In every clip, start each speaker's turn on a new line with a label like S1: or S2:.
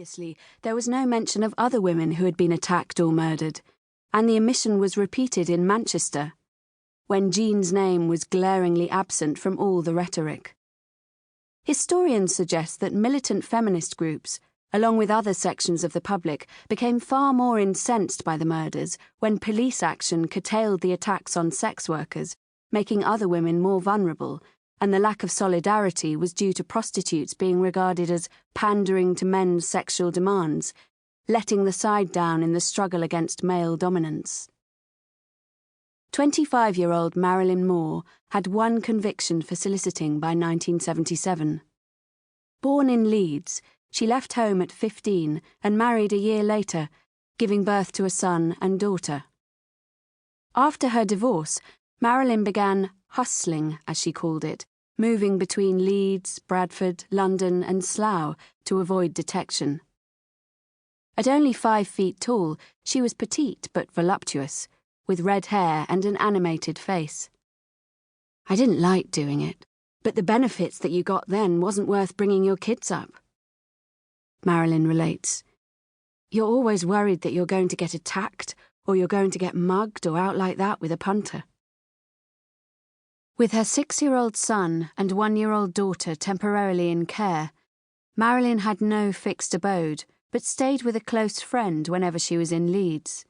S1: Curiously, there was no mention of other women who had been attacked or murdered, and the omission was repeated in Manchester, when Jean's name was glaringly absent from all the rhetoric. Historians suggest that militant feminist groups, along with other sections of the public, became far more incensed by the murders when police action curtailed the attacks on sex workers, making other women more vulnerable, and the lack of solidarity was due to prostitutes being regarded as pandering to men's sexual demands, letting the side down in the struggle against male dominance. 25-year-old Marilyn Moore had one conviction for soliciting by 1977. Born in Leeds, she left home at 15 and married a year later, giving birth to a son and daughter. After her divorce, Marilyn began hustling, as she called it, moving between Leeds, Bradford, London and Slough to avoid detection. At only 5 feet tall, she was petite but voluptuous, with red hair and an animated face. "I didn't like doing it, but the benefits that you got then wasn't worth bringing your kids up." Marilyn relates, "You're always worried that you're going to get attacked or you're going to get mugged or out like that with a punter." With her 6-year-old son and 1-year-old daughter temporarily in care, Marilyn had no fixed abode, but stayed with a close friend whenever she was in Leeds.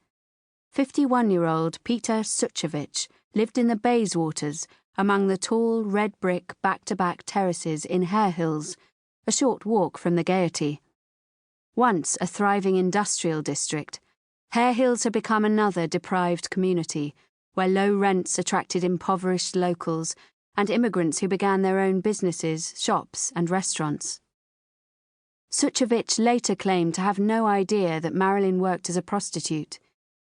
S1: 51-year-old Peter Sutcliffe lived in the Bayswaters, among the tall red brick back-to-back terraces in Hare Hills, a short walk from the Gaiety. Once a thriving industrial district, Hare Hills had become another deprived community, where low rents attracted impoverished locals and immigrants who began their own businesses, shops and restaurants. Sutcliffe later claimed to have no idea that Marilyn worked as a prostitute.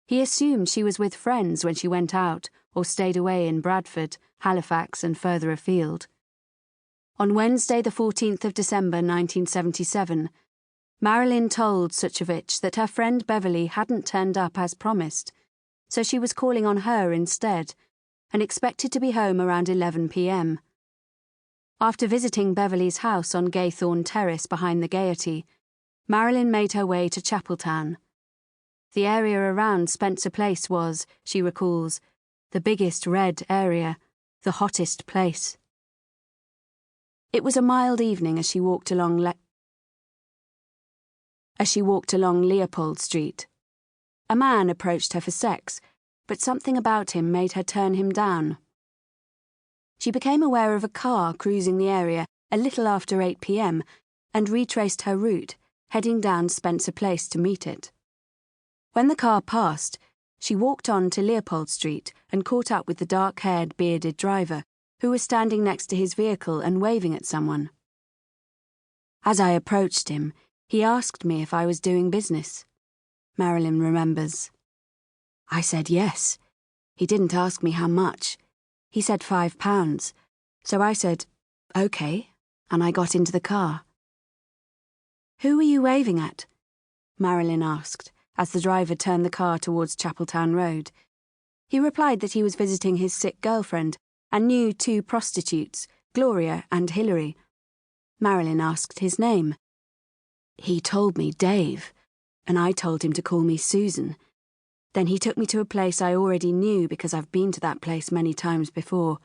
S1: He assumed she was with friends when she went out or stayed away in Bradford, Halifax and further afield. On Wednesday the 14th of December 1977, Marilyn told Sutcliffe that her friend Beverly hadn't turned up as promised, so she was calling on her instead, and expected to be home around 11 p.m. After visiting Beverly's house on Gaythorne Terrace behind the Gaiety, Marilyn made her way to Chapeltown. The area around Spencer Place was, she recalls, the biggest red area, the hottest place. It was a mild evening as she walked along Leopold Street. A man approached her for sex, but something about him made her turn him down. She became aware of a car cruising the area a little after 8 p.m. and retraced her route, heading down Spencer Place to meet it. When the car passed, she walked on to Leopold Street and caught up with the dark-haired, bearded driver, who was standing next to his vehicle and waving at someone. As I approached him, he asked me if I was doing business. Marilyn remembers. I said yes. He didn't ask me how much. He said £5, so I said, OK, and I got into the car. Who were you waving at? Marilyn asked, as the driver turned the car towards Chapeltown Road. He replied that he was visiting his sick girlfriend and knew 2 prostitutes, Gloria and Hilary. Marilyn asked his name. He told me Dave, and I told him to call me Susan. Then he took me to a place I already knew because I've been to that place many times before.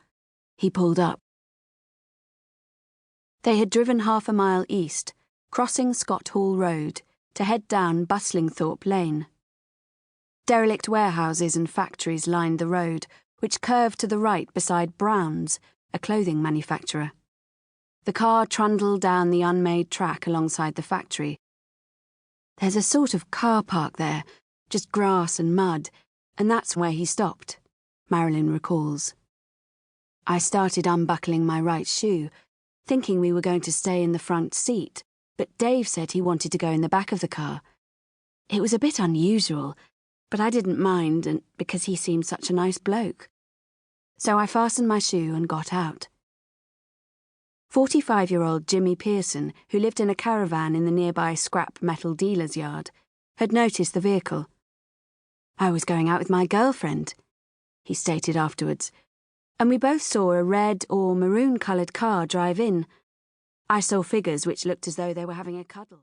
S1: He pulled up. They had driven half a mile east, crossing Scott Hall Road, to head down Buslingthorpe Lane. Derelict warehouses and factories lined the road, which curved to the right beside Brown's, a clothing manufacturer. The car trundled down the unmade track alongside the factory. There's a sort of car park there, just grass and mud, and that's where he stopped, Marilyn recalls. I started unbuckling my right shoe, thinking we were going to stay in the front seat, but Dave said he wanted to go in the back of the car. It was a bit unusual, but I didn't mind, and because he seemed such a nice bloke. So I fastened my shoe and got out. 45-year-old Jimmy Pearson, who lived in a caravan in the nearby scrap metal dealer's yard, had noticed the vehicle. I was going out with my girlfriend, he stated afterwards, and we both saw a red or maroon-coloured car drive in. I saw figures which looked as though they were having a cuddle.